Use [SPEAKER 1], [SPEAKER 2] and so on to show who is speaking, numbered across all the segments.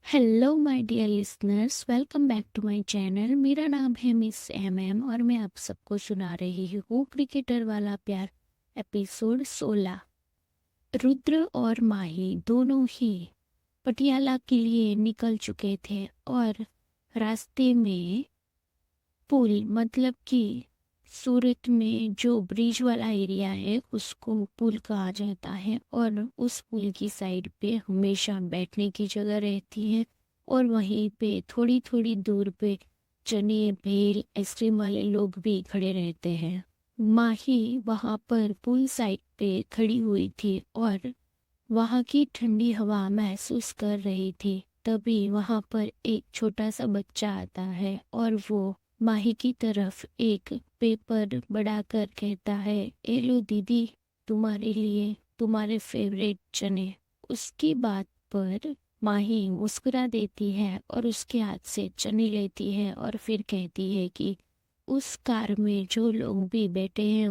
[SPEAKER 1] Hello my dear listeners, welcome back to my channel. मेरा नाम है मिस एम और मैं आप सबको सुना रही हूँ क्रिकेटर वाला प्यार एपिसोड 16। रुद्र और माही दोनों ही पटियाला के लिए निकल चुके थे और रास्ते में पुल मतलब कि सूरत में जो ब्रिज वाला एरिया है उसको पुल कहा जाता है और उस पुल की साइड पे हमेशा बैठने की जगह रहती है और वहीं पे थोड़ी थोड़ी दूर पे चने भेल आइसक्रीम वाले लोग भी खड़े रहते हैं। माही वहां पर पुल साइड पे खड़ी हुई थी और वहां की ठंडी हवा महसूस कर रही थी। तभी वहां पर एक छोटा सा बच्चा आता है और वो माही की तरफ एक पेपर बढ़ाकर कहता है, "ए लो दीदी, तुम्हारे लिए तुम्हारे फेवरेट चने।" उसकी बात पर माही मुस्कुरा देती है और उसके हाथ से चने लेती है और फिर कहती है कि उस कार में जो लोग भी बैठे हैं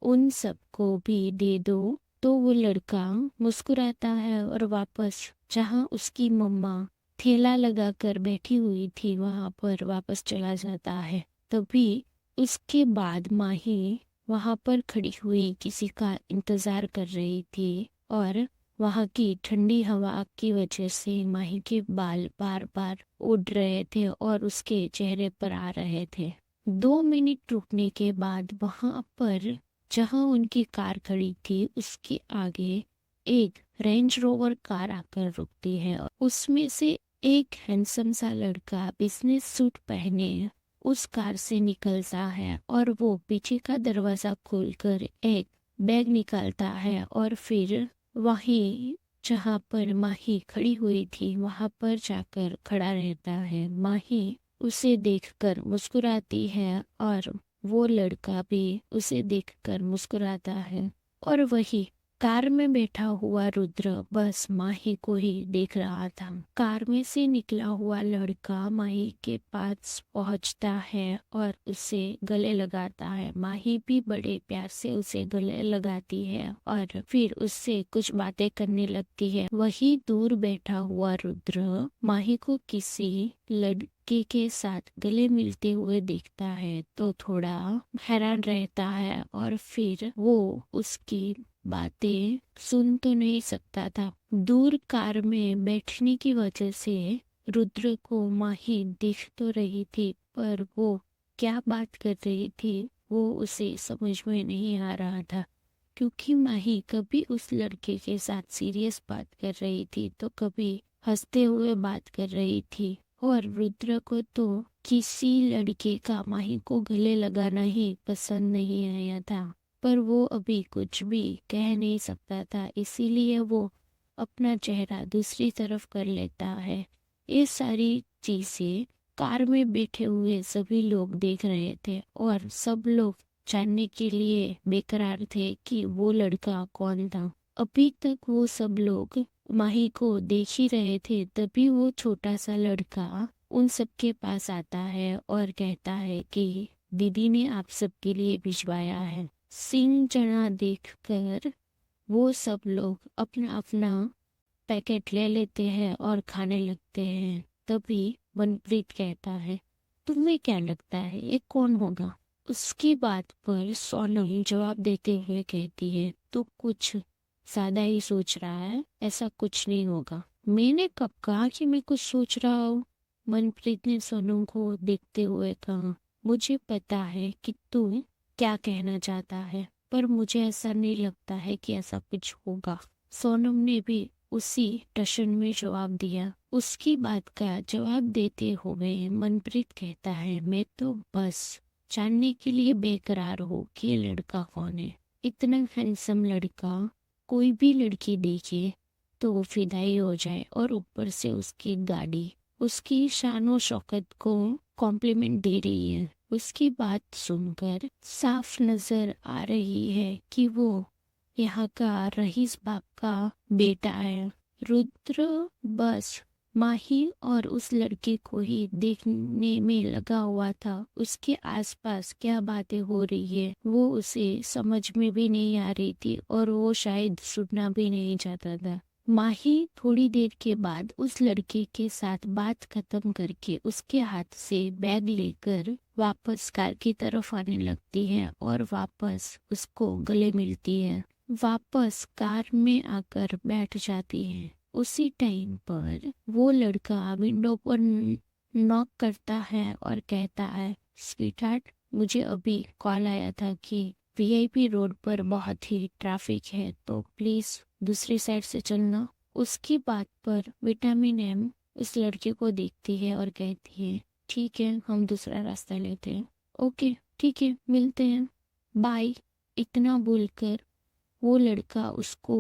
[SPEAKER 1] उन सब को भी दे दो। तो वो लड़का मुस्कुराता है और वापस जहाँ उसकी मम्मा ठेला लगाकर बैठी हुई थी वहां पर वापस चला जाता है। तभी उसके बाद माही वहां पर खड़ी हुई किसी का इंतजार कर रही थी और वहां की ठंडी हवा की वजह से माही के बाल बार बार उड़ रहे थे और उसके चेहरे पर आ रहे थे। 2 मिनट रुकने के बाद वहां पर जहां उनकी कार खड़ी थी उसके आगे एक रेंज रोवर कार आकर रुकती है और उसमें से एक हैंडसम सा लड़का बिजनेस सूट पहने उस कार से निकलता है और वो पीछे का दरवाजा खोलकर एक बैग निकालता है और फिर वहीं जहां पर माही खड़ी हुई थी वहां पर जाकर खड़ा रहता है। माही उसे देखकर मुस्कुराती है और वो लड़का भी उसे देखकर मुस्कुराता है और वही कार में बैठा हुआ रुद्र बस माही को ही देख रहा था। कार में से निकला हुआ लड़का माही के पास पहुंचता है और उसे गले लगाता है। माही भी बड़े प्यार से उसे गले लगाती है और फिर उससे कुछ बातें करने लगती है। वही दूर बैठा हुआ रुद्र माही को किसी लड़के के साथ गले मिलते हुए देखता है तो थोड़ा हैरान रहता है और फिर वो उसकी बातें सुन तो नहीं सकता था। दूर कार में बैठने की वजह से रुद्र को माही दिख तो रही थी पर वो क्या बात कर रही थी वो उसे समझ में नहीं आ रहा था, क्योंकि माही कभी उस लड़के के साथ सीरियस बात कर रही थी तो कभी हंसते हुए बात कर रही थी और रुद्र को तो किसी लड़के का माही को गले लगाना ही पसंद नहीं आया था। पर वो अभी कुछ भी कह नहीं सकता था, इसीलिए वो अपना चेहरा दूसरी तरफ कर लेता है। ये सारी चीजें कार में बैठे हुए सभी लोग देख रहे थे और सब लोग जानने के लिए बेकरार थे कि वो लड़का कौन था। अभी तक वो सब लोग माही को देख ही रहे थे, तभी वो छोटा सा लड़का उन सबके पास आता है और कहता है कि दीदी ने आप सबके लिए भिजवाया है। सिंह चना देखकर वो सब लोग अपना अपना पैकेट ले लेते हैं और खाने लगते हैं। तभी मनप्रीत कहता है, तुम्हें क्या लगता है ये कौन होगा? उसकी बात पर सोनम जवाब देते हुए कहती है, तू कुछ ज्यादा ही सोच रहा है, ऐसा कुछ नहीं होगा। मैंने कब कहा कि मैं कुछ सोच रहा हूँ? मनप्रीत ने सोनम को देखते हुए कहा, मुझे पता है कि तू क्या कहना चाहता है पर मुझे ऐसा नहीं लगता है कि ऐसा कुछ होगा। सोनम ने भी उसी टशन में जवाब दिया। उसकी बात का जवाब देते हुए मनप्रीत कहता है, मैं तो बस जानने के लिए बेकरार हूँ कि ये लड़का कौन है। इतना हैंडसम लड़का कोई भी लड़की देखे तो वो फिदाई हो जाए और ऊपर से उसकी गाड़ी उसकी शान शौकत को कॉम्प्लीमेंट दे रही है। उसकी बात सुनकर साफ नजर आ रही है कि वो यहाँ का रईस बाप का बेटा है। रुद्र बस माही और उस लड़के को ही देखने में लगा हुआ था। उसके आसपास क्या बातें हो रही है वो उसे समझ में भी नहीं आ रही थी और वो शायद सुनना भी नहीं चाहता था। माही थोड़ी देर के बाद उस लड़के के साथ बात खत्म करके उसके हाथ से बैग लेकर वापस कार की तरफ आने लगती है और वापस उसको गले मिलती है। वापस कार में आकर बैठ जाती है। उसी टाइम पर वो लड़का विंडो पर नॉक करता है और कहता है, स्वीटहार्ट, मुझे अभी कॉल आया था कि वीआईपी रोड पर बहुत ही ट्रैफिक है, तो प्लीज दूसरी साइड से चलना। उसकी बात पर विटामिन एम उस लड़के को देखती है और कहती है, ठीक है, हम दूसरा रास्ता लेते हैं। ओके ठीक है, मिलते हैं, बाय। इतना बोलकर वो लड़का उसको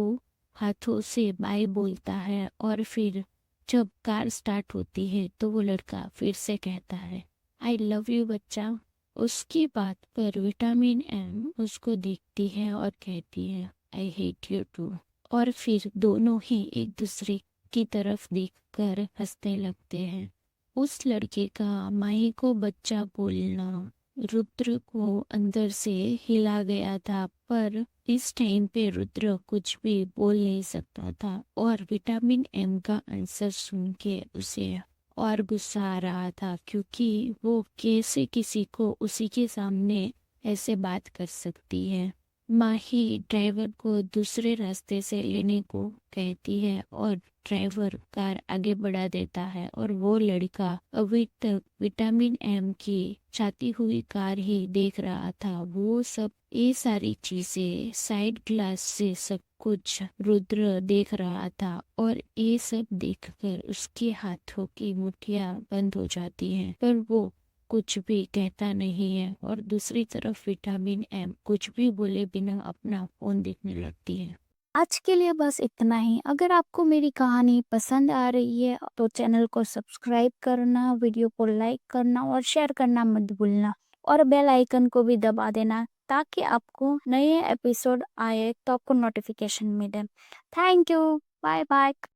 [SPEAKER 1] हाथों से बाय बोलता है और फिर जब कार स्टार्ट होती है तो वो लड़का फिर से कहता है, आई लव यू बच्चा। उसकी बात पर विटामिन एम उसको देखती है और कहती है, आई हेट यू टू। और फिर दोनों ही एक दूसरे की तरफ देखकर हंसने लगते हैं। उस लड़के का माही को बच्चा बोलना रुद्र को अंदर से हिला गया था, पर इस टाइम पे रुद्र कुछ भी बोल नहीं सकता था और विटामिन एम का आंसर सुन के उसे और गुस्सा आ रहा था, क्योंकि वो कैसे किसी को उसी के सामने ऐसे बात कर सकती है। माही ड्राइवर को दूसरे रास्ते से लेने को कहती है और ड्राइवर कार आगे बढ़ा देता है और वो लड़का अभी तक विटामिन एम की जाती हुई कार ही देख रहा था। वो सब ये सारी चीजें साइड ग्लास से सब कुछ रुद्र देख रहा था और ये सब देखकर उसके हाथों की मुट्ठियां बंद हो जाती हैं, पर वो कुछ भी कहता नहीं है और दूसरी तरफ विटामिन एम कुछ भी बोले बिना अपना फोन देखने लगती है।
[SPEAKER 2] आज के लिए बस इतना ही। अगर आपको मेरी कहानी पसंद आ रही है तो चैनल को सब्सक्राइब करना, वीडियो को लाइक करना और शेयर करना मत भूलना और बेल आइकन को भी दबा देना ताकि आपको नए एपिसोड आए तो आपको नोटिफिकेशन मिले। Thank you, bye bye.